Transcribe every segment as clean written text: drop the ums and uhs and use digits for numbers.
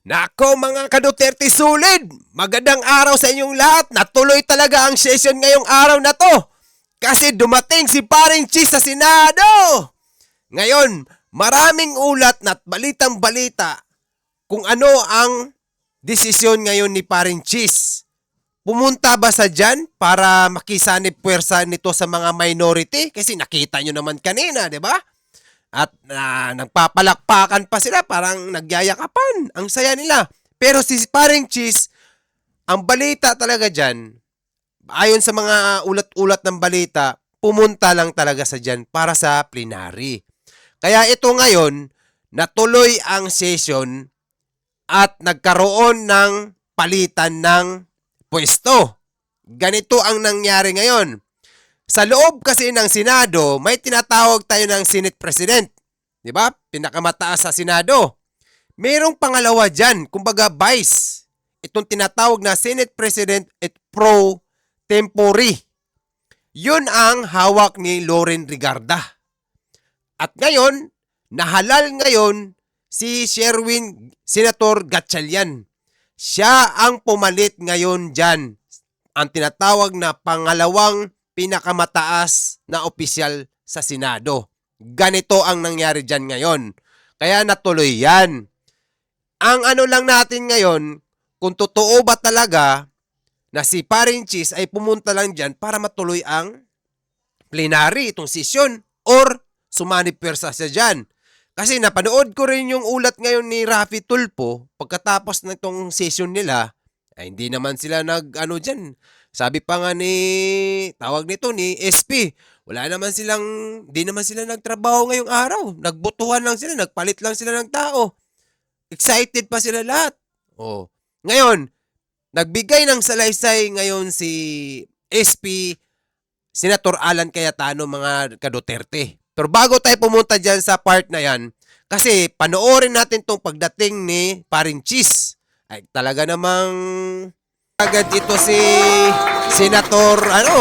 Nako mga ka-Duterte Sulid, magandang araw sa inyong lahat. Natuloy talaga ang session ngayong araw na to. Kasi dumating si Paring Cheese sa Senado. Ngayon, maraming ulat na balitang balita kung ano ang desisyon ngayon ni Paring Cheese. Pumunta ba sa dyan para makisanib puwersa nito sa mga minority? Kasi nakita nyo naman kanina, di ba? At nagpapalakpakan pa sila, parang nagyayakapan. Ang saya nila. Pero si Paring Cheese, ang balita talaga dyan, ayon sa mga ulat-ulat ng balita, pumunta lang talaga sa dyan para sa plenary. Kaya ito ngayon, natuloy ang session at nagkaroon ng palitan ng pwesto. Ganito ang nangyari ngayon. Sa loob kasi ng Senado, may tinatawag tayo ng Senate President. Di ba? Pinakamataas sa Senado. Merong pangalawa dyan, kumbaga vice. Itong tinatawag na Senate President at pro tempore. Yun ang hawak ni Loren Regarda. At ngayon, nahalal ngayon si Senator Gatchalian. Siya ang pumalit ngayon dyan. Ang tinatawag na pangalawang pinakamataas na opisyal sa Senado. Ganito ang nangyari dyan ngayon. Kaya natuloy yan. Ang ano lang natin ngayon, kung totoo ba talaga na si Paring Cheese ay pumunta lang dyan para matuloy ang plenary, itong session, or sumanib pwersa siya dyan. Kasi napanood ko rin yung ulat ngayon ni Raffy Tulfo, pagkatapos ng itong session nila, ay hindi naman sila nag-ano dyan. Sabi pa nga tawag nito ni SP, di naman sila nagtrabaho ngayong araw. Nagbotohan lang sila, nagpalit lang sila ng tao. Excited pa sila lahat. Oh. Ngayon, nagbigay ng salaysay ngayon si SP, Senator Alan Cayetano, mga ka-Duterte. Pero bago tayo pumunta dyan sa part na yan, kasi panoorin natin tong pagdating ni Paring Cheese. Ay talaga namang agad ito si Senator,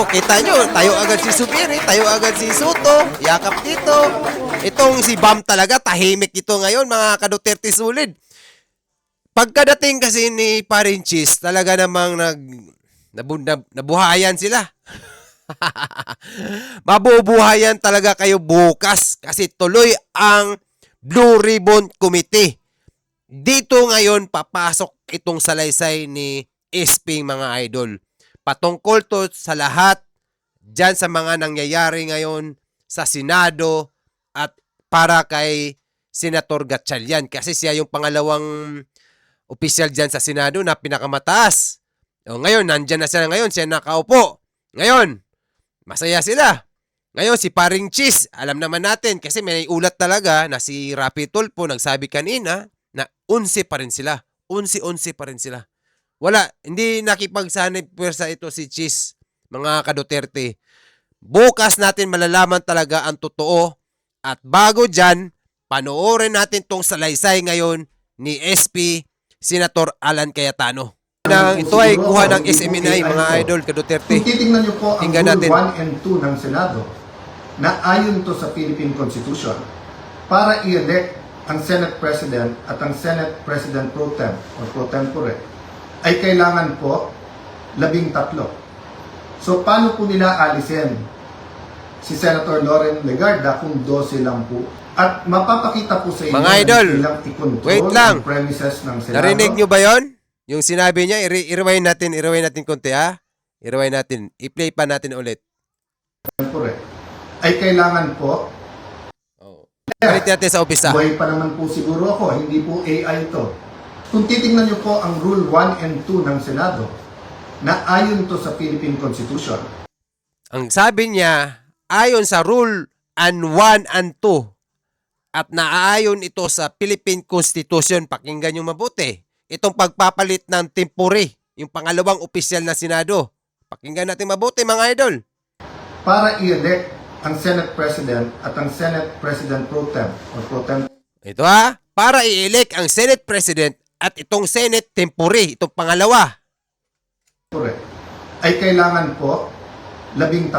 kita nyo, tayo agad si Subiri, tayo agad si Soto, yakap dito. Itong si Bam talaga, tahimik ito ngayon, mga ka-Duterte Sulid. Pagkadating kasi ni Paring Cheese, talaga namang nabuhayan sila. Mabubuhayan talaga kayo bukas kasi tuloy ang Blue Ribbon Committee. Dito ngayon papasok itong salaysay ni SP, mga idol. Patungkol to sa lahat dyan sa mga nangyayari ngayon sa Senado at para kay Senator Gatchalian kasi siya yung pangalawang opisyal dyan sa Senado na pinakamataas. O, ngayon, nandyan na sila ngayon, siya nakaupo. Ngayon, masaya sila. Ngayon, si Paring Cheese, alam naman natin kasi may ulat talaga na si Raffy Tulfo nagsabi kanina na 11 pa rin sila. 11 pa rin sila. Wala, hindi nakipagsanib pwersa ito si Cheese, mga ka-Duterte. Bukas natin malalaman talaga ang totoo at bago dyan, panoorin natin tong salaysay ngayon ni SP Senator Alan Cayetano. Ito ay kuha ng SMNI, mga idol, ka-Duterte. Kung titingnan niyo po ang Rule 1 and 2 ng Senado na ayon to sa Philippine Constitution para i-elect ang Senate President at ang Senate President Pro Tem or Pro Tempore ay kailangan po 13. So paano po nila alisin si Senator Loren Legarda kung 12 lang po? At mapapakita po sa inyo mga idol, ilang i-control wait lang. ang premises ng Senado. Narinig nyo ba yon? Yung sinabi niya, i-rewind natin konti ha. I-rewind natin. I-play pa natin ulit. Ay kailangan po. Balik natin sa umpisa. Buhay pa naman po siguro ako, hindi po AI ito. Kung titingnan niyo po ang Rule 1 and 2 ng Senado na ayon to sa Philippine Constitution. Ang sabi niya, ayon sa Rule 1 and 2 at naaayon ito sa Philippine Constitution, pakinggan niyo mabuti. Itong pagpapalit ng tempore, yung pangalawang opisyal na Senado. Pakinggan natin mabuti, mga idol. Para i-elect ang Senate President at ang Senate President Pro Tem or Pro Tem. Ito ha, para i-elect ang Senate President at itong Senate tempore, itong pangalawa. Ay kailangan po 13.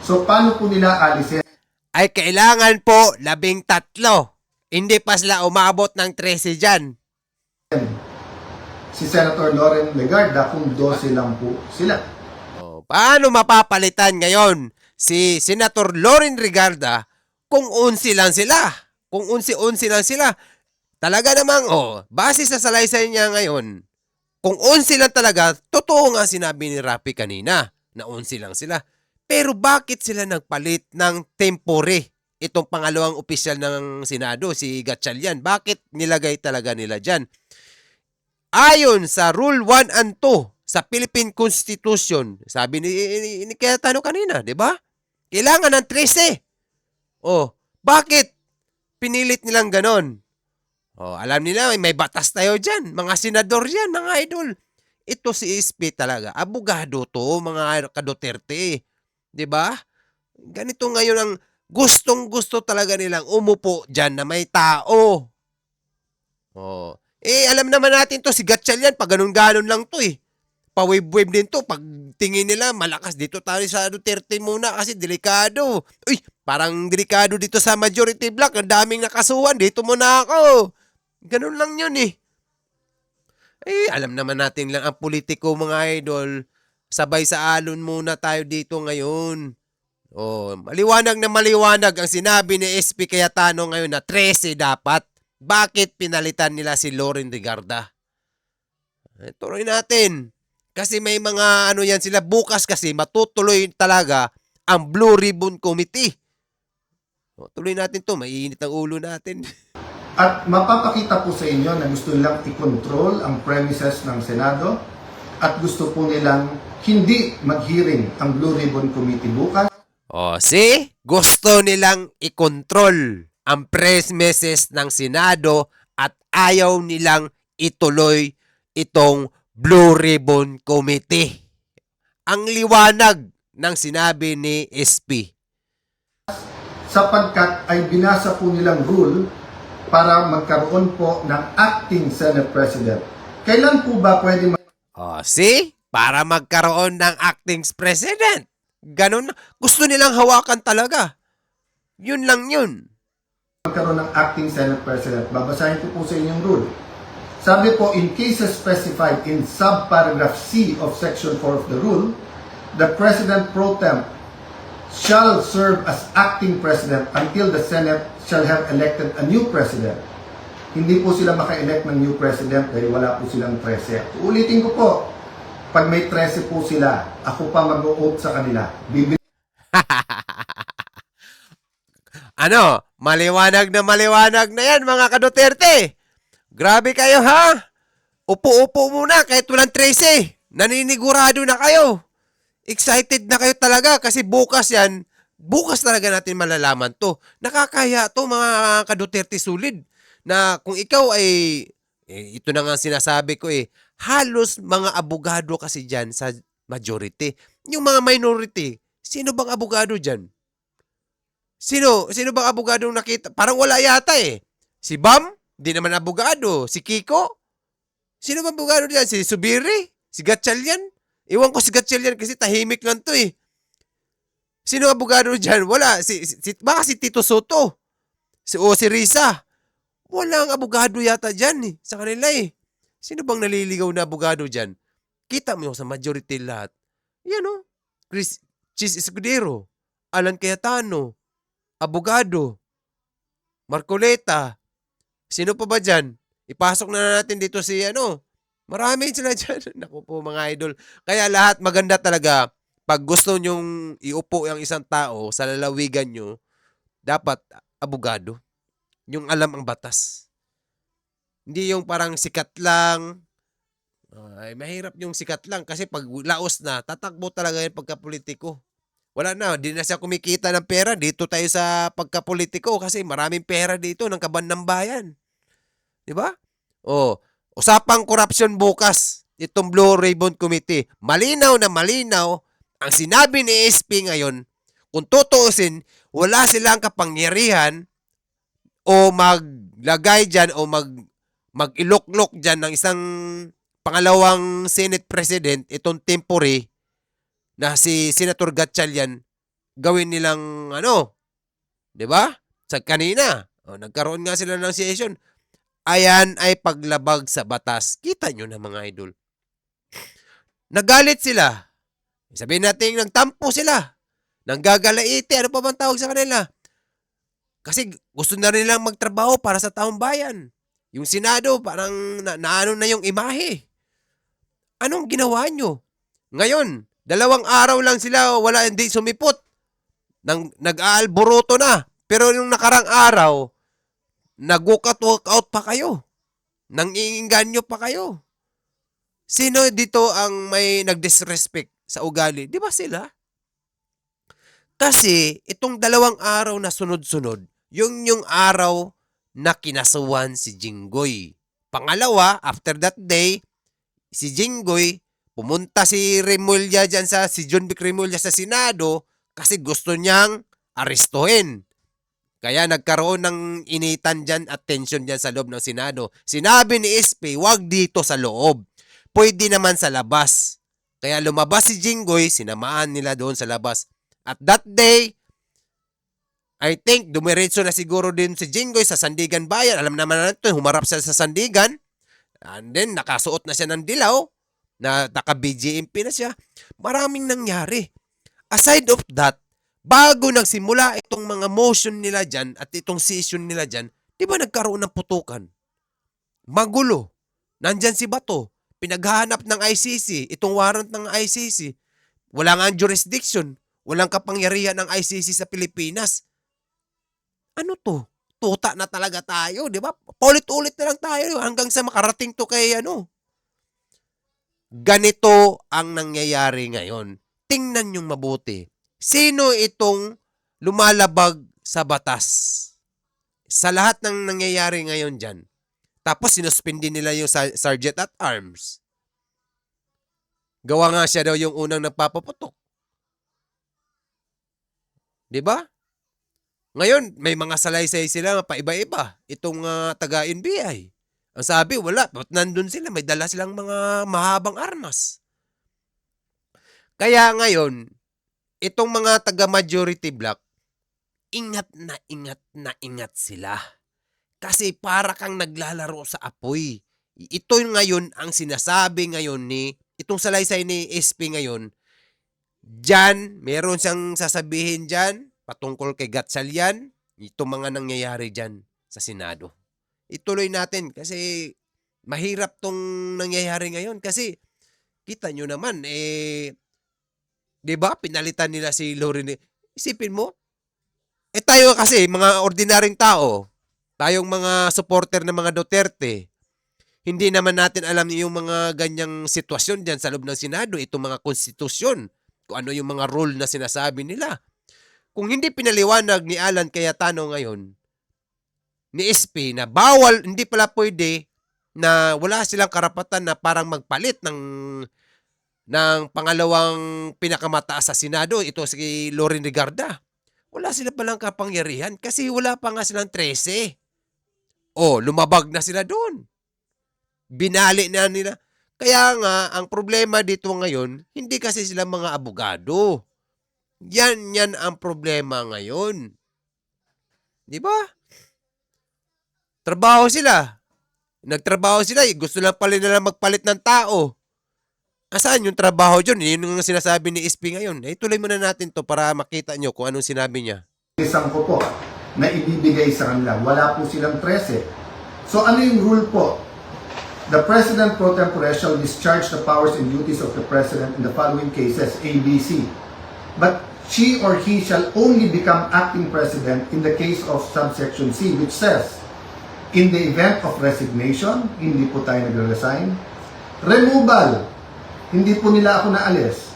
So paano po nila alisin? Ay kailangan po 13. Hindi pa sila umabot ng 13 dyan. si Senator Loren Legarda kung 12 lang po sila. Oh, paano mapapalitan ngayon si Senator Loren Regarda kung 11 lang sila? Kung 11 lang sila. Talaga namang, base sa salaysay niya ngayon, kung 11 lang talaga, totoo nga sinabi ni Rapi kanina na 11 lang sila. Pero bakit sila nagpalit ng tempore? Itong pangalawang opisyal ng Senado, si Gatchalian. Bakit nilagay talaga nila dyan? Ayon sa Rule 1 and 2 sa Philippine Constitution, sabi ni Cayetano kanina, di ba? Kailangan ng 13. Bakit pinilit nilang ganon? Alam nila, may batas tayo dyan. Mga senador yan, mga idol. Ito si SP talaga. Abogado to, mga ka-Duterte. Di ba? Ganito ngayon ang gustong-gusto talaga nilang umupo dyan na may tao. Alam naman natin to, si Gatchalian, pag ganun-ganon lang to eh. Pa-wave-wave din to. Pag tingin nila, malakas dito tayo sa Duterte muna kasi delikado. Uy, parang delikado dito sa majority block. Ang daming nakasuhan. Dito muna ako. Ganun lang yun eh. Alam naman natin lang ang politiko mga idol. Sabay sa alon muna tayo dito ngayon. Maliwanag na maliwanag ang sinabi ni SP Cayetano ngayon na 13 dapat. Bakit pinalitan nila si Loren Regarda? Tuloy natin. Kasi may mga yan sila bukas kasi matutuloy talaga ang Blue Ribbon Committee. Tuloy natin to, maiinit ang ulo natin. At mapapakita po sa inyo na gusto nilang i-control ang premises ng Senado at gusto po nilang hindi mag-hearing ang Blue Ribbon Committee bukas. Gusto nilang i-control ang premises ng Senado at ayaw nilang ituloy itong Blue Ribbon Committee. Ang liwanag ng sinabi ni SP. Sapagkat ay binasa po nilang rule para magkaroon po ng acting Senate President. Kailan po ba pwede Para magkaroon ng acting president. Ganun. Gusto nilang hawakan talaga. Yun lang yun. magkaroon ng acting Senate President? Babasahin ko po sa inyong rule. Sabi po, in cases specified in subparagraph C of Section 4 of the rule, the President pro temp shall serve as acting President until the Senate shall have elected a new President. Hindi po sila maka-elect ng new President dahil wala po silang 13. Ulitin ko po, pag may 13 po sila, ako pa mag-o-oath sa kanila. Maliwanag na yan mga ka-Duterte. Grabe kayo ha? Upo-upo muna kahit walang 13. Naninigurado na kayo. Excited na kayo talaga kasi bukas talaga natin malalaman to. Nakakaya to mga ka-Duterte sulid na kung ikaw ay, ito na nga sinasabi ko halos mga abogado kasi dyan sa majority. Yung mga minority, sino bang abogado dyan? Sino bang abogado nakita? Parang wala yata Si Bam, di naman abogado. Si Kiko, sino bang abogado dyan? Si Subiri? Si Gatchalian? Iwan ko si Gatchalian kasi tahimik lang to Sino abogado dyan? Wala. Baka si Tito Soto. Si Risa. Walang abogado yata dyan sa kanila Sino bang naliligaw na abogado dyan? Kita mo sa majority lahat. Yan Chis Escudero, Alan Cayetano, abogado, Marcoleta. Sino pa ba dyan? Ipasok na natin dito si Marami sila dyan. Naku po mga idol. Kaya lahat maganda talaga. Pag gusto nyong iupo ang isang tao sa lalawigan nyo, dapat abogado. Yung alam ang batas. Hindi yung parang sikat lang. Mahirap yung sikat lang kasi pag laos na, tatakbo talaga yung pagkapolitiko. Wala na, di na siya kumikita ng pera. Dito tayo sa pagkapolitiko kasi maraming pera dito ng kaban ng bayan. Di ba? Usapang korupsyon bukas. Itong Blue Ribbon Committee. Malinaw na malinaw ang sinabi ni SP ngayon. Kung tutuusin, wala silang kapangyarihan o maglagay dyan o mag-ilok-lok dyan ng isang pangalawang Senate President, itong temporary na si Senator Gatchalian, gawin nilang di ba? Sa kanina, nagkaroon nga sila ng session. Ayan ay paglabag sa batas. Kita nyo na mga idol. Nagalit sila. Sabihin natin, nagtampo sila. Nanggagalaiti. Ano pa bang tawag sa kanila? Kasi gusto na rin nilang magtrabaho para sa taong bayan. Yung Senado, parang naano na yung imahe. Anong ginawa nyo? Ngayon, 2 araw lang sila, wala, hindi sumipot. Nag-aalboroto na. Pero yung nakarang araw, nag-walkout pa kayo. Nang-iinganyo pa kayo. Sino dito ang may nag-disrespect sa ugali? Di ba sila? Kasi itong 2 araw na sunod-sunod, yung araw na kinasuhan si Jinggoy. Pangalawa, after that day, si Jinggoy, pumunta si Remulla dyan si John Vic Remulla sa Senado kasi gusto niyang arestuhin. Kaya nagkaroon ng initan dyan at tension dyan sa loob ng Senado. Sinabi ni SP, wag dito sa loob. Pwede naman sa labas. Kaya lumabas si Jinggoy, sinamaan nila doon sa labas. At that day, I think dumiretso na siguro din si Jinggoy sa Sandigan Bayan. Alam naman natin, humarap siya sa Sandigan. And then, nakasuot na siya ng dilaw. Na naka-BJMP na siya. Maraming nangyari. Aside of that, bago nagsimula itong mga motion nila dyan at itong session nila dyan, di ba nagkaroon ng putukan? Magulo. Nandyan si Bato. Pinaghahanap ng ICC. Itong warrant ng ICC. Wala nga ang jurisdiction. Walang kapangyarihan ng ICC sa Pilipinas. Ano to? Tuta na talaga tayo, di ba? Paulit-ulit na lang tayo hanggang sa makarating to kay ano. Ganito ang nangyayari ngayon. Tingnan yung mabuti. Sino itong lumalabag sa batas? Sa lahat ng nangyayari ngayon dyan. Tapos sinuspindi nila yung Sergeant at Arms. Gawa nga siya daw yung unang nagpapaputok. Di ba? Ngayon, may mga salaysay sila paiba-iba. Itong taga-NBI. Ang sabi, wala. Ba't nandun sila? May dala silang mga mahabang armas. Kaya ngayon, itong mga taga-majority block, ingat na ingat sila. Kasi para kang naglalaro sa apoy. Ito ngayon ang sinasabi ngayon itong salaysay ni SP ngayon, dyan, meron siyang sasabihin dyan, patungkol kay Gatchalian, ito mga nangyayari dyan sa Senado. Ituloy natin kasi mahirap tong nangyayari ngayon kasi kita nyo naman, di ba, pinalitan nila si Loren. Isipin mo, tayo kasi, mga ordinaryong tao, tayong mga supporter ng mga Duterte, hindi naman natin alam yung mga ganyang sitwasyon dyan sa loob ng Senado, itong mga konstitusyon, kung ano yung mga rule na sinasabi nila. Kung hindi pinaliwanag ni Alan Cayetano ngayon, ni SP, na bawal, hindi pala pwede, na wala silang karapatan na parang magpalit ng pangalawang pinakamataas sa Senado, ito si Loren Legarda. Wala sila palang kapangyarihan kasi wala pa nga silang 13. Lumabag na sila doon. Binali na nila. Kaya nga, ang problema dito ngayon, hindi kasi sila mga abogado. Yan ang problema ngayon. Di ba? Trabaho sila. Nagtrabaho sila, gusto lang pala nila magpalit ng tao. Asaan yung trabaho dyan? Yun yung sinasabi ni SP ngayon. Tuloy muna natin to para makita nyo kung anong sinabi niya. Isang ko po na ibibigay sa kanila. Wala po silang 13. So ano yung rule po? The President pro tempore shall discharge the powers and duties of the President in the following cases, A, B, C. But she or he shall only become acting President in the case of subsection C, which says, in the event of resignation, hindi po tayo nagre-resign. Removal, hindi po nila ako naalis.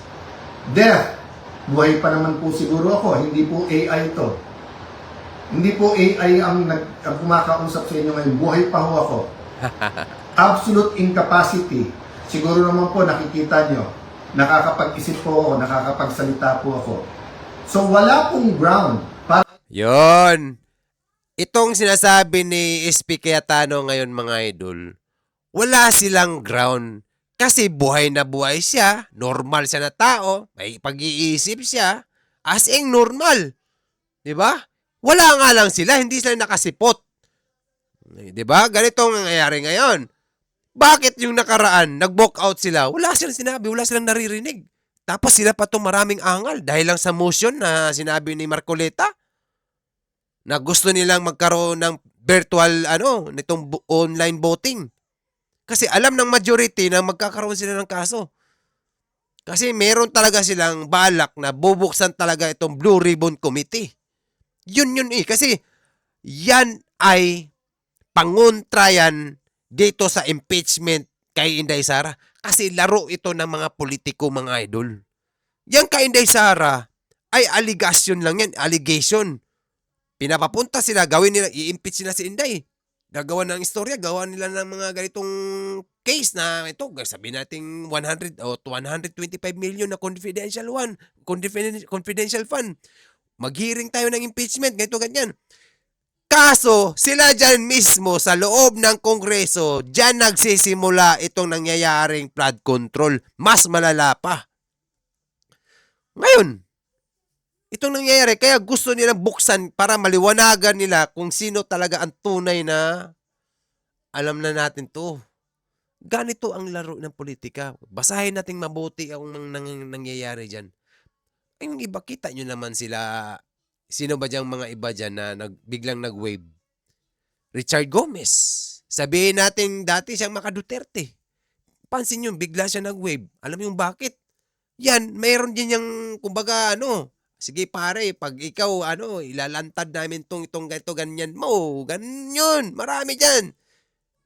Death, buhay pa naman po siguro ako, hindi po AI ito. Hindi po AI ang kumakausap sa inyo ngayon, buhay pa ho ako. Absolute incapacity, siguro naman po nakikita nyo, nakakapag-isip po ako, nakakapagsalita po ako. So wala pong ground para... Yon. Itong sinasabi ni SP Cayetano ngayon mga idol, wala silang ground. Kasi buhay na buhay siya, normal siya na tao, may pag-iisip siya, as in normal. Diba? Wala nga lang sila, hindi sila nakasipot. Di ba? Ganito ang nangyayari ngayon. Bakit yung nakaraan, nag-walk out sila? Wala silang sinabi, wala silang naririnig. Tapos sila pa itong maraming angal dahil lang sa motion na sinabi ni Marcoleta na gusto nilang magkaroon ng virtual, nitong online voting. Kasi alam ng majority na magkakaroon sila ng kaso. Kasi meron talaga silang balak na bubuksan talaga itong Blue Ribbon Committee. Yun eh. Kasi yan ay pangontra yan dito sa impeachment kay Inday Sara. Kasi laro ito ng mga politiko, mga idol. Yan kay Inday Sara ay allegation lang yan. Allegation. Pinapapunta sila, gawin nila, i-impeach sila si Inday. Gagawa ng istorya, gawa nila ng mga ganitong case na ito, sabihin natin 100 o 125 million na confidential fund. Maghiring tayo ng impeachment, ganito, ganyan. Kaso, sila dyan mismo sa loob ng Kongreso, dyan nagsisimula itong nangyayaring flood control. Mas malala pa. Ngayon, itong nangyayari, kaya gusto nilang buksan para maliwanagan nila kung sino talaga ang tunay na alam na natin to. Ganito ang laro ng politika. Basahin natin mabuti ang nangyayari dyan. Ay, yung iba, kita nyo naman sila. Sino ba diyang mga iba dyan na biglang nag-wave? Richard Gomez. Sabihin natin dati siyang maka-Duterte. Pansin nyo, bigla siya nag-wave. Alam mo yung bakit? Yan, mayroon din yung, kumbaga, sige pare, pag ikaw, ilalantad namin itong ganito, ganyan mo. Ganyan, marami dyan.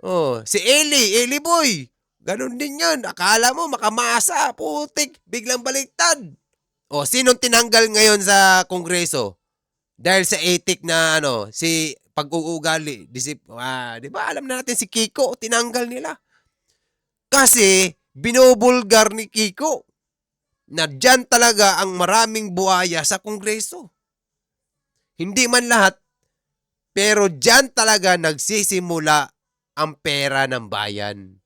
Oh, si Eli Boy. Ganun din yan. Akala mo, makamasa, putik, biglang baliktad. Oh, sinong tinanggal ngayon sa Kongreso? Dahil sa ethic na si pag-uugali, di ba alam na natin si Kiko, tinanggal nila. Kasi binubulgar ni Kiko na dyan talaga ang maraming buhaya sa Kongreso. Hindi man lahat, pero dyan talaga nagsisimula ang pera ng bayan.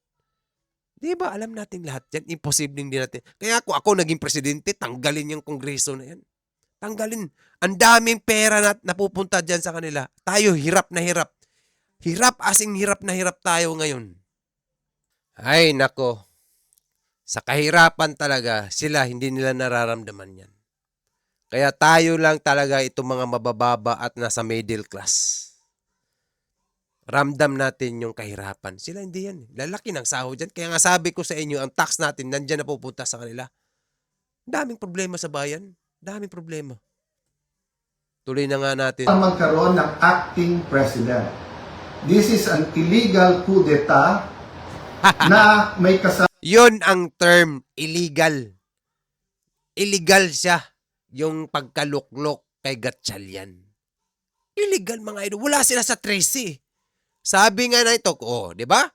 Di ba alam natin lahat yan? Imposible hindi natin. Kaya ako naging presidente, tanggalin yung Kongreso na yan. Tanggalin. Ang daming pera na napupunta dyan sa kanila. Tayo hirap na hirap. Hirap asing hirap na hirap tayo ngayon. Ay nako. Sa kahirapan talaga, sila hindi nila nararamdaman yan. Kaya tayo lang talaga itong mga mabababa at nasa middle class. Ramdam natin yung kahirapan. Sila hindi yan. Lalaki ng sahod dyan. Kaya nga sabi ko sa inyo, ang tax natin nandyan na pupunta sa kanila. Daming problema sa bayan. Daming problema. Tuloy na nga natin. Magkaroon ng acting president. This is an illegal coup d'etat na may kasama. Yun ang term, illegal. Illegal siya. Yung pagkaluklok kay Gatchalian. Illegal mga idol. Wala sila sa 13. Sabi nga na ito, di ba?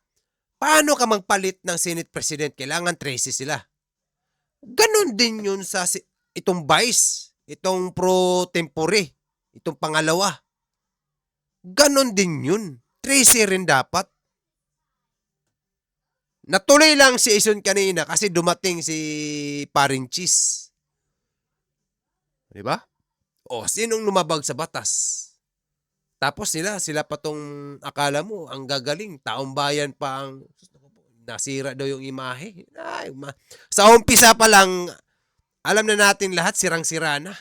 Paano ka magpalit ng Senate President? Kailangan 13 sila. Ganon din yun sa itong vice, itong pro tempore, itong pangalawa. Ganon din yun. 13 rin dapat. Natuloy lang si Ison kanina kasi dumating si Paring Cheese. Di ba? O, sinong lumabag sa batas? Tapos sila pa tong akala mo, ang gagaling, taong bayan pa ang nasira daw yung imahe. Sa umpisa pa lang, alam na natin lahat, sirang-sira na.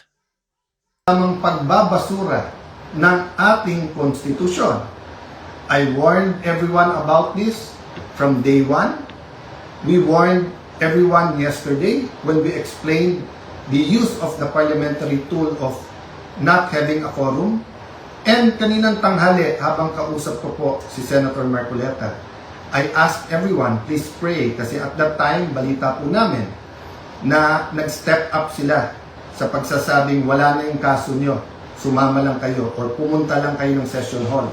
Ang pagbabasura ng ating konstitusyon. I warned everyone about this from day one. We warned everyone yesterday when we explained the use of the parliamentary tool of not having a quorum. And kaninang tanghali, habang kausap ko po si Senator Marcoleta, I asked everyone, please pray. Kasi at that time, balita po namin na nag-step up sila sa pagsasabing wala na yung kaso nyo, sumama lang kayo or pumunta lang kayo ng session hall.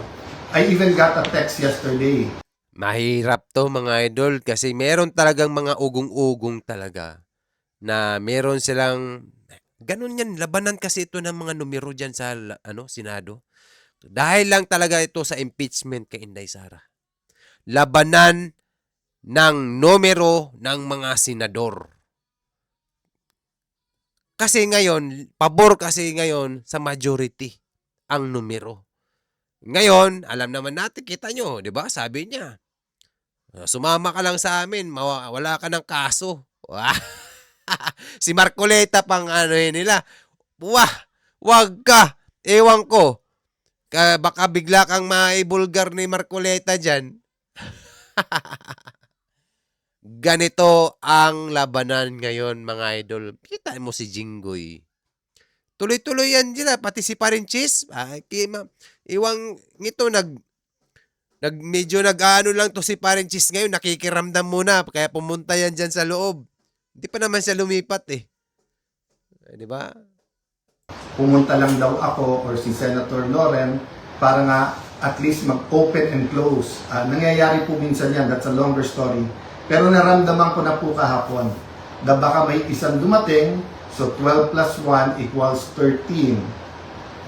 I even got a text yesterday. Mahirap to mga idol kasi meron talagang mga ugong-ugong talaga na meron silang, ganun yan, labanan kasi ito ng mga numero dyan sa Senado. Dahil lang talaga ito sa impeachment kay Inday Sara. Labanan ng numero ng mga senador. Kasi ngayon, pabor kasi ngayon sa majority ang numero. Ngayon, alam naman natin, kita nyo, di ba? Sabi niya, sumama ka lang sa amin, wala ka ng kaso. Wah! Si Marcoleta pang ano yun nila. Wah! Wag ka! Ewan ko. Baka bigla kang maibulgar ni Marcoleta dyan. Ganito ang labanan ngayon, mga idol. Kita mo si Jinggoy. Tuloy-tuloy yan dyan, pati si Parinchis. Iwang ito, medyo nag-ano lang to si Parinchis ngayon, nakikiramdam muna, kaya pumunta yan dyan sa loob. Hindi pa naman siya lumipat eh. Di ba? Pumunta lang daw ako or si Senator Loren para nga at least mag-open and close. Nangyayari po minsan yan, that's a longer story. Pero naramdaman ko na po kahapon na baka may isang dumating, so 12 plus 1 equals 13.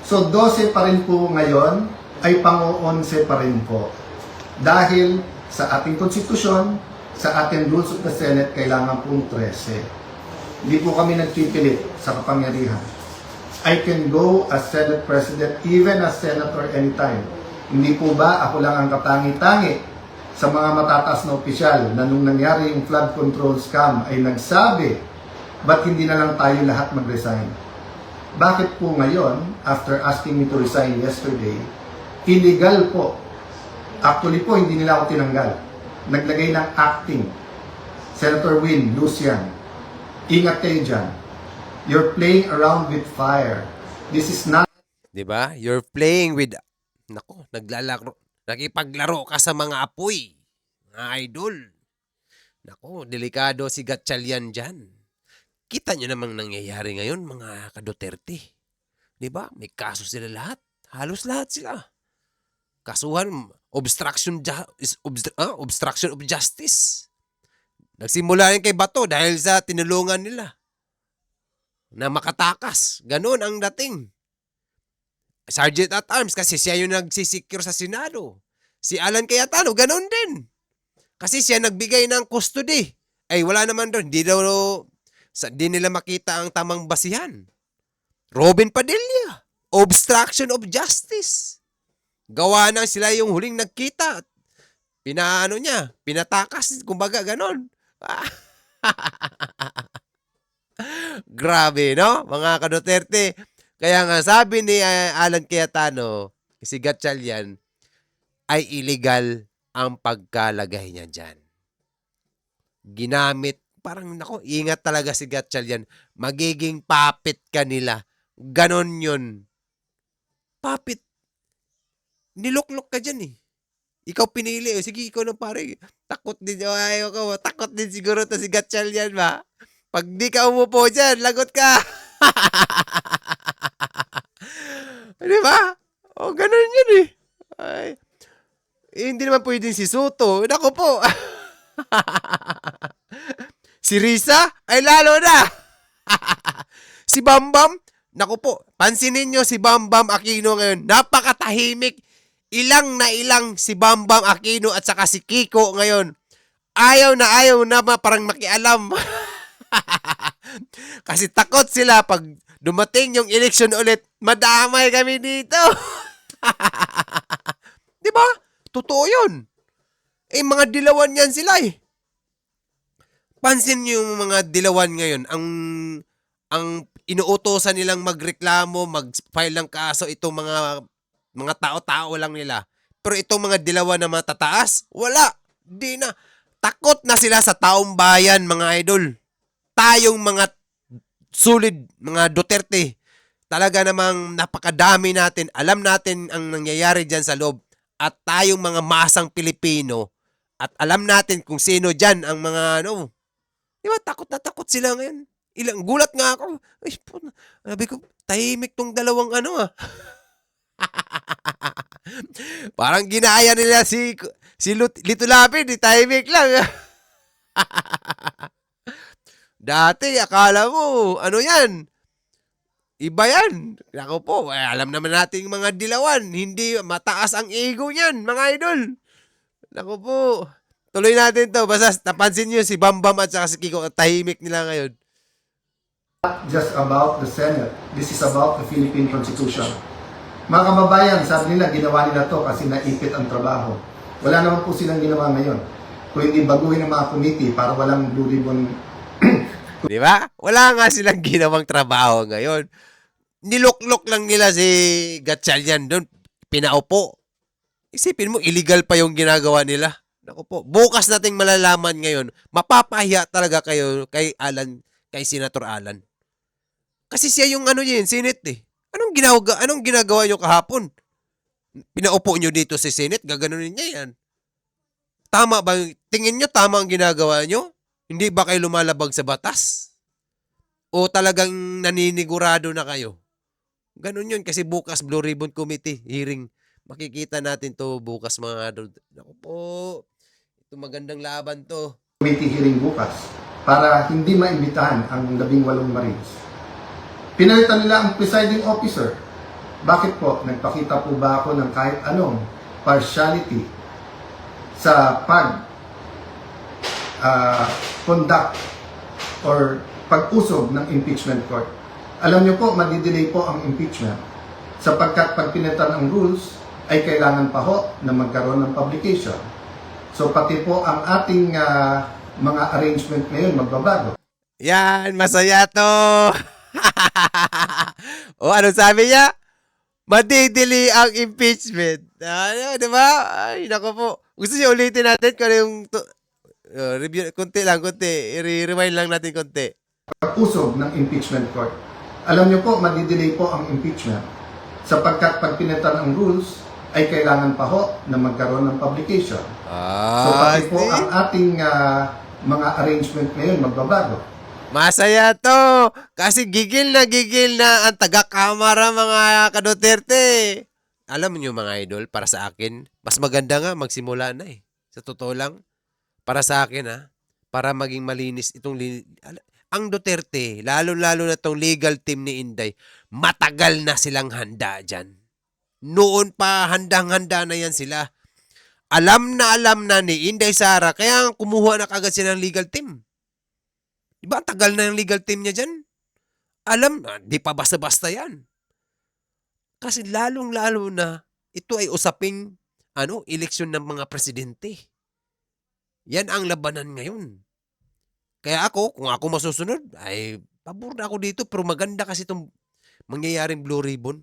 So 12 pa rin po ngayon, ay pang-11 pa rin po. Dahil sa ating konstitusyon, sa ating rules of the Senate, kailangan pong 13. Hindi po kami nagpipilit sa kapangyarihan. I can go as Senate President, even as Senator anytime. Hindi po ba ako lang ang katangi-tangi sa mga matataas na opisyal na nung nangyari yung flood control scam ay nagsabi, ba't hindi na lang tayo lahat mag-resign? Bakit po ngayon, after asking me to resign yesterday, illegal po. Actually po, hindi nila ako tinanggal. Naglagay ng acting. Senator Win, Lucian, ingat kayo dyan. You're playing around with fire. This is not... Diba? You're playing with... Nako, nakipaglaro ka sa mga apoy. Mga idol. Nako, delikado si Gatchalian dyan. Kita nyo namang nangyayari ngayon, mga ka-Duterte. Diba? May kaso sila lahat. Halos lahat sila. Kasuhan, obstruction of justice. Nagsimula yan kay Bato dahil sa tinulungan nila na makatakas. Ganon ang dating. Sergeant at Arms kasi siya yung nagsisecure sa Senado. Si Alan Cayetano, ganon din. Kasi siya nagbigay ng custody. Ay wala naman doon. Di nila makita ang tamang basihan. Robin Padilla, obstruction of justice. Gawa na sila yung huling nagkita. Pinatakas. Kumbaga ganon. Grabe, no? Mga ka-Duterte. Kaya nga sabi ni Alan Cayetano, si Gatchalian, ay illegal ang pagkalagay niya dyan. Ginamit, parang nako, ingat talaga si Gatchalian. Magiging puppet ka nila. Ganon yun. Puppet. Niluklok ka dyan eh. Ikaw pinili. Sige, ikaw na pare. Takot din. Ayaw ka. Takot din siguro to si Gatchalian ba? Pag di ka umupo dyan, lagot ka. Di ba? O, ganun yun eh. Ay, hindi naman pwedeng si Soto. Nako po. Si Risa, ay lalo na. Si Bambam, nako po. Pansinin nyo si Bambam Aquino ngayon. Napakatahimik. Ilang na ilang si Bambam Aquino at saka si Kiko ngayon. Ayaw na parang makialam. Kasi takot sila pag dumating yung election ulit, madamay kami dito. Di ba? Totoo yun. Eh, mga dilawan yan sila eh. Pansin nyo yung mga dilawan ngayon, ang inuutosan nilang magreklamo, mag-file ng kaso, itong mga tao-tao lang nila. Pero itong mga dilawan na matataas, wala. Di na. Takot na sila sa taong bayan, mga idol. Tayong mga solid, mga Duterte, talaga namang napakadami natin, alam natin ang nangyayari dyan sa loob, at tayong mga masang Pilipino, at alam natin kung sino dyan ang mga, di ba, takot na takot sila ngayon. Gulat nga ako, ay, sabi ko, tahimik tong dalawang parang ginaya nila si Lito Lapid, tahimik lang. Dati, akala mo, yan? Iba yan. Ako po, alam naman natin mga dilawan. Hindi mataas ang ego niyan, mga idol. Ako po, tuloy natin to. Basta napansin nyo si Bambam at saka si Kiko, tahimik nila ngayon. Not just about the Senate. This is about the Philippine Constitution. Mga kababayan, sabi nila, ginawa nila to kasi naipit ang trabaho. Wala naman po silang ginawa ngayon. Kung hindi baguhin ang mga committee para walang blue ribbon. Di ba? Wala nga silang ginawang trabaho ngayon. Niluklok lang nila si Gatchalian doon. Pinaupo. Isipin mo, illegal pa yung ginagawa nila. Naku po, bukas nating malalaman ngayon, mapapahiya talaga kayo kay Senator Alan. Kasi siya yung Senate eh. Anong ginagawa nyo kahapon? Pinaupo nyo dito sa Senate, gaganunin niya yan. Tama ba? Tingin nyo tama ang ginagawa nyo? Hindi ba kayo lumalabag sa batas? O talagang naninigurado na kayo? Ganun yun kasi bukas Blue Ribbon Committee hearing. Makikita natin to bukas mga idol. Naku po, ito magandang laban to. Committee hearing bukas para hindi maimbitahan ang 18 Marines. Pinalitan nila ang presiding officer. Bakit po? Nagpakita po ba ako ng kahit anong partiality sa conduct or pag-usog ng impeachment court? Alam niyo po, madidelay po ang impeachment sapagkat pag pinalitan ang rules ay kailangan pa ho na magkaroon ng publication. So pati po ang ating mga arrangement ngayon magbabago. Yan, masaya to. O ano sabi niya? Madidili ang impeachment. Ano, di ba? Ay, nako po. Gusto niyo ulitin natin kung ano yung review, konti. I-rewind lang natin konti. Pag-usog ng impeachment court. Alam niyo po, madidelay po ang impeachment sapagkat pag pinalitan ang rules ay kailangan pa ho na magkaroon ng publication. So pati po ang ating mga arrangement ngayon magbabago. Masaya to. Kasi gigil na ang taga-kamara mga ka-Duterte. Alam niyo mga idol, para sa akin, mas maganda nga magsimula na eh. Sa totoo lang, para sa akin para maging malinis itong ang Duterte, lalo-lalo na itong legal team ni Inday, matagal na silang handa dyan. Noon pa, handang-handa na yan sila. Alam na ni Inday Sara, kaya kumuha na kagad sila ng legal team. Diba, ang tagal na yung legal team niya dyan? Alam, di pa basta-basta yan. Kasi lalong-lalo na, ito ay usaping, eleksyon ng mga presidente. Yan ang labanan ngayon. Kaya kung ako masusunod, ay, pabor na ako dito, pero maganda kasi itong mangyayaring Blue Ribbon.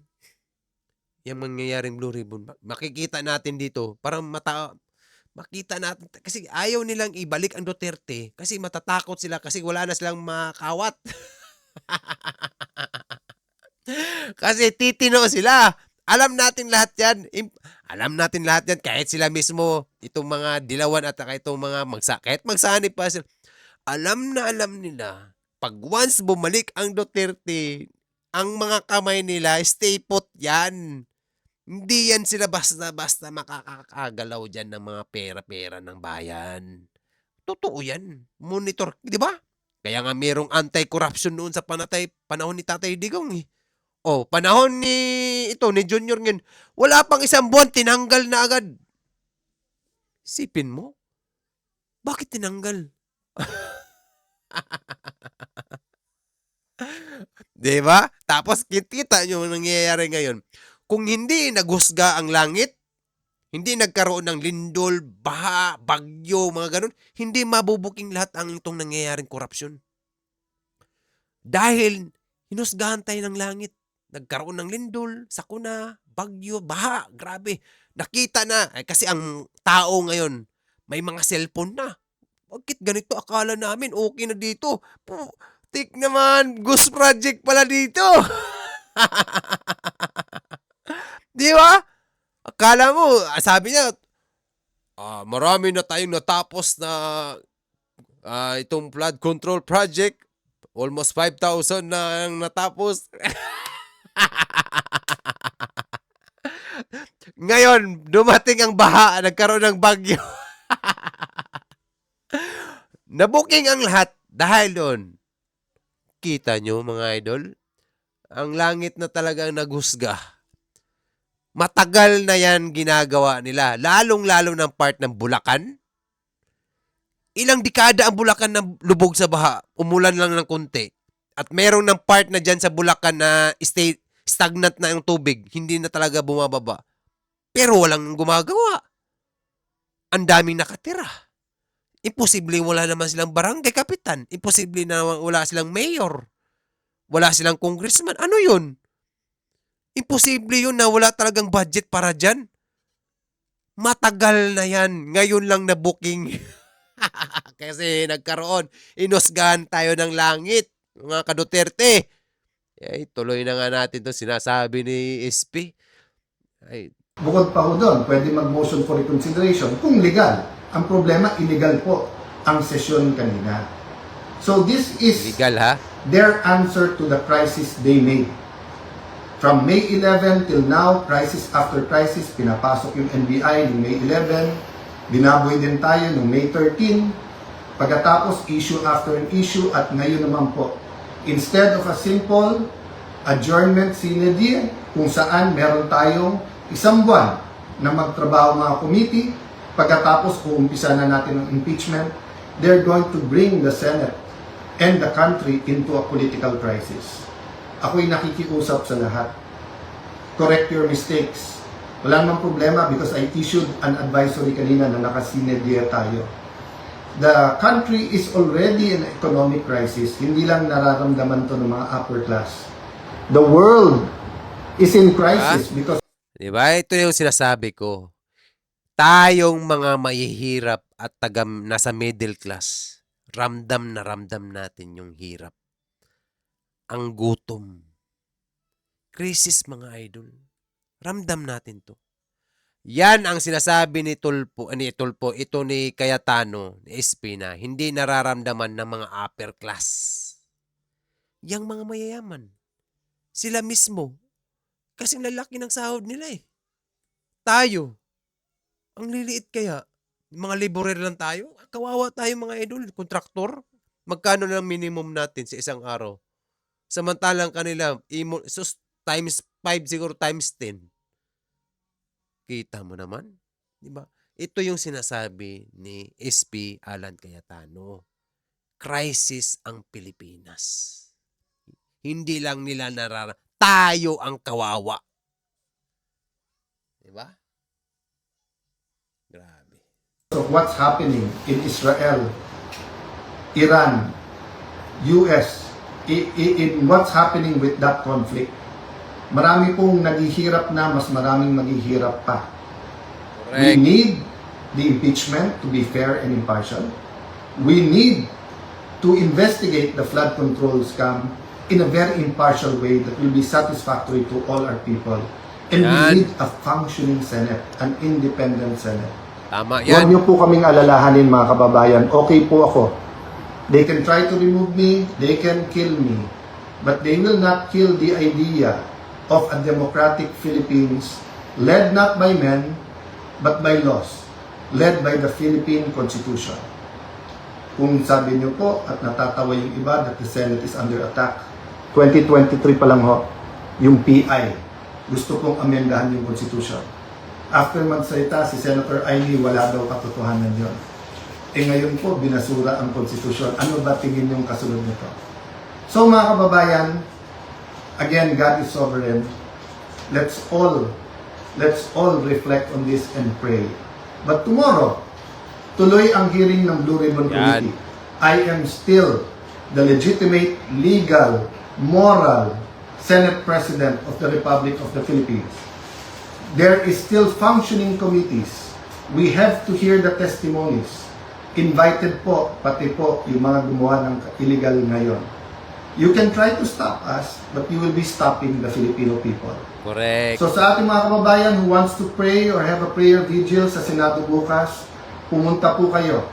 Yung mangyayaring Blue Ribbon. Makikita natin dito, parang makita natin, kasi ayaw nilang ibalik ang Duterte kasi matatakot sila kasi wala na silang makawat. Kasi titino sila. Alam natin lahat yan. Kahit sila mismo, itong mga dilawan at itong mga kahit magsanib pa sila. Alam nila, pag once bumalik ang Duterte, ang mga kamay nila, stay put yan. Hindi yan sila basta-basta makakagalaw dyan ng mga pera-pera ng bayan. Totoo yan. Monitor, di ba? Kaya nga merong anti-corruption noon sa panahon ni Tatay Digong eh. O, panahon ni Junior ngayon, wala pang isang buwan, tinanggal na agad. Sipin mo, bakit tinanggal? Di ba? Tapos kita nyo nangyayari ngayon. Kung hindi naghusga ang langit, hindi nagkaroon ng lindol, baha, bagyo, mga ganun, hindi mabubuking lahat ang itong nangyayaring korupsyon. Dahil hinusgahan tayo ng langit. Nagkaroon ng lindol, sakuna, bagyo, baha, grabe. Nakita na, kasi ang tao ngayon, may mga cellphone na. Bakit ganito akala namin, okay na dito. Tik naman, Ghost Project pala dito. Di ba? Akala mo, sabi niya, marami na tayong natapos na itong flood control project. Almost 5,000 na ang natapos. Ngayon, dumating ang baha, nagkaroon ng bagyo. Nabuking ang lahat dahil doon. Kita nyo mga idol, ang langit na talagang naghusga. Matagal na yan ginagawa nila, lalong-lalo ng part ng Bulacan. Ilang dekada ang Bulacan na lubog sa baha, umulan lang ng konti. At merong ng part na dyan sa Bulacan na stagnant na yung tubig, hindi na talaga bumababa. Pero walang gumagawa. Ang daming nakatira. Imposible wala naman silang barangay kapitan. Imposible na wala silang mayor. Wala silang congressman. Ano yun? Imposible yun na wala talagang budget para dyan. Matagal na yan. Ngayon lang na booking. Kasi nagkaroon. Inusgahan tayo ng langit. Mga ka-Duterte. Ay, tuloy na nga natin to sinasabi ni SP. Ay, Bukod pa ho doon, pwede mag-motion for reconsideration kung legal. Ang problema, illegal po ang sesyon kanina. So this is legal ha? their answer to the crisis they made. From May 11 till now, crisis after crisis, pinapasok yung NBI ng May 11, binaboy din tayo ng May 13, pagkatapos issue after issue, at ngayon naman po, instead of a simple adjournment sine die, kung saan meron tayong isang buwan na magtrabaho mga committee, pagkatapos uumpisa na natin ang impeachment, they're going to bring the Senate and the country into a political crisis. Ako'y nakikiusap sa lahat. Correct your mistakes. Wala namang problema because I issued an advisory kanina na nakasine die tayo. The country is already in economic crisis. Hindi lang nararamdaman to ng mga upper class. The world is in crisis because Diba? Ito yung sinasabi ko. Tayong mga mahihirap at nasa middle class, ramdam na ramdam natin yung hirap. Ang gutom. Krisis, mga idol. Ramdam natin to. Yan ang sinasabi ni Tulpo, ito ni Cayetano, ni Espina, hindi nararamdaman ng mga upper class. Yang mga mayayaman. Sila mismo. Kasing lalaki ng sahod nila eh. Tayo. Ang liliit kaya. Mga laborer lang tayo. Kawawa tayo mga idol. Kontraktor. Magkano lang minimum natin sa isang araw? Samantalang kanila, times 5 siguro, times 10. Kita mo naman. Diba? Ito yung sinasabi ni SP Alan Cayetano. Crisis ang Pilipinas. Hindi lang nila tayo ang kawawa. Diba? Grabe. of what's happening in Israel, Iran, US, in what's happening with that conflict. Marami pong naghihirap na, mas maraming maghihirap pa. We Correct. need the impeachment to be fair and impartial. We need to investigate the flood control scam in a very impartial way that will be satisfactory to all our people. And we Yan. need a functioning Senate, an independent Senate. Tama Huwag yan. niyo po kaming alalahanin mga kababayan. Okay po ako. They can try to remove me, they can kill me, but they will not kill the idea of a democratic Philippines led not by men, but by laws, led by the Philippine Constitution. Kung sabi niyo po at natatawa yung iba that the Senate is under attack, 2023 pa lang ho, yung PI, gusto pong amendahan yung Constitution. After magsalita si Senator Aimee, wala daw katotohanan yun. Eh ngayon po, binasura ang Constitution. Ano ba tingin yung kasunod nito? So mga kababayan, again, God is sovereign. Let's all reflect on this and pray. But tomorrow, tuloy ang hearing ng Blue Ribbon Yan. Committee. I am still the legitimate, legal, moral Senate President of the Republic of the Philippines. There is still functioning committees. We have to hear the testimonies. Invited po, pati po yung mga gumawa ng illegal ngayon. You can try to stop us, but you will be stopping the Filipino people. Correct. So sa ating mga kababayan who wants to pray or have a prayer vigil sa Senado bukas, pumunta po kayo.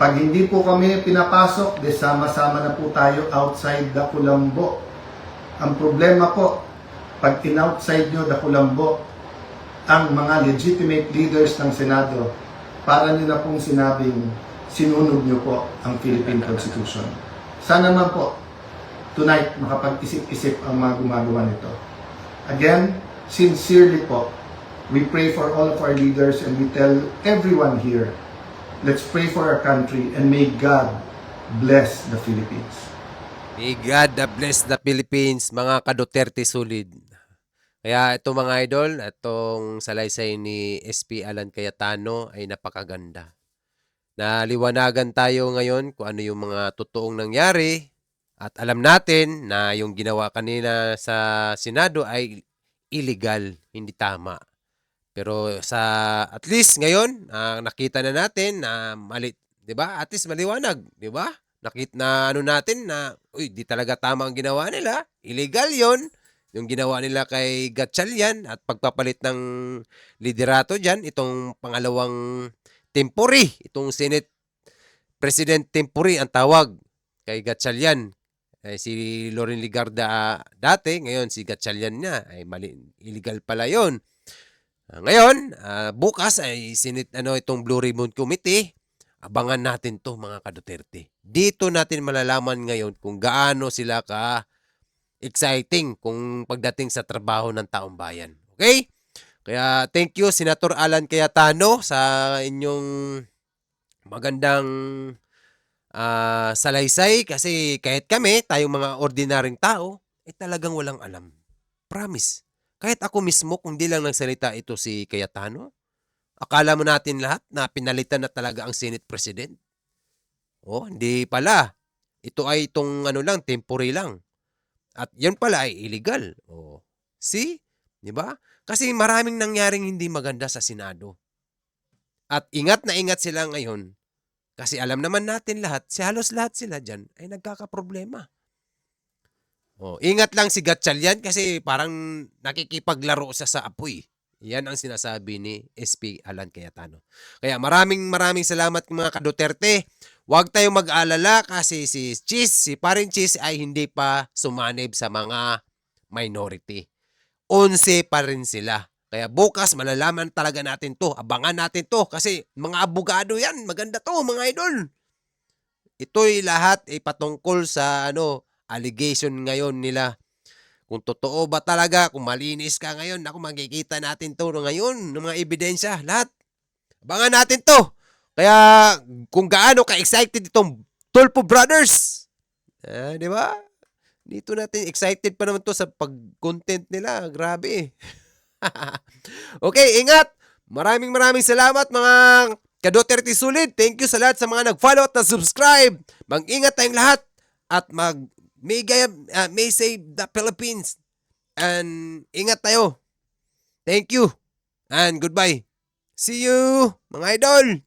Pag hindi po kami pinapasok, de sama-sama na po tayo outside the Kulambo. Ang problema po, pag in-outside nyo the Kulambo, ang mga legitimate leaders ng Senado, para nyo na pong sinabing sinunod nyo po ang Philippine Constitution. Sana naman po, tonight, makapag-isip-isip ang mga gumagawa nito. Again, sincerely po, we pray for all of our leaders and we tell everyone here, let's pray for our country and may God bless the Philippines. May God na bless the Philippines, mga ka-Duterte solid. Kaya ito mga idol, itong salaysay ni SP Alan Cayetano ay napakaganda. Naliwanagan tayo ngayon kung ano yung mga totoong nangyari at alam natin na yung ginawa kanina sa Senado ay illegal, hindi tama. Pero sa at least ngayon, nakita na natin na mali, 'di ba? At least maliwanag, 'di ba? Nakita na ano natin na uy, di talaga tama ang ginawa nila. Illegal 'yon. Yung ginawa nila kay Gatchalian at pagpapalit ng liderato diyan, itong pangalawang temporary, itong Senate President temporary ang tawag kay Gatchalian. Si Loren Ligarda dati, ngayon si Gatchalian niya ay mali, illegal pala 'yon. Ngayon, bukas ay itong Blue Ribbon Committee. Abangan natin 'to mga ka-Duterte. Dito natin malalaman ngayon kung gaano sila ka-exciting kung pagdating sa trabaho ng taong bayan. Okay? Kaya thank you Senator Alan Cayetano sa inyong magandang salaysay kasi kahit kami, tayong mga ordinaryong tao, talagang walang alam. Promise. Kahit ako mismo, kung di lang nagsalita ito si Cayetano, akala mo natin lahat na pinalitan na talaga ang Senate President. Oh, hindi pala. Ito ay itong lang, temporary lang. At yan pala ay illegal. Oh. See? Di ba? Kasi maraming nangyaring hindi maganda sa Senado. At ingat na ingat sila ngayon. Kasi alam naman natin lahat, halos lahat sila dyan ay nagkakaproblema. Oh, ingat lang si Gatchalian kasi parang nakikipaglaro siya sa apoy. Yan ang sinasabi ni SP Alan Cayetano. Kaya maraming salamat mga ka-Duterte. Huwag tayong mag-alala kasi si paring Cheese ay hindi pa sumanib sa mga minority. 11 pa rin sila. Kaya bukas malalaman talaga natin to. Abangan natin to kasi mga abogado yan. Maganda to mga idol. Ito'y lahat ay patungkol sa allegation ngayon nila. Kung totoo ba talaga, kung malinis ka ngayon, makikita natin to ngayon, ng mga ebidensya, lahat. Abangan natin to. Kaya kung gaano ka-excited itong Tulfo Brothers, di ba? Dito natin, excited pa naman to sa pag-content nila. Grabe. Okay, ingat. Maraming salamat mga ka-Duterte Solid. Thank you sa lahat sa mga nag-follow at na-subscribe. Mag-ingat tayong lahat at may save the Philippines. And ingat tayo. Thank you. And goodbye. See you, mga idol.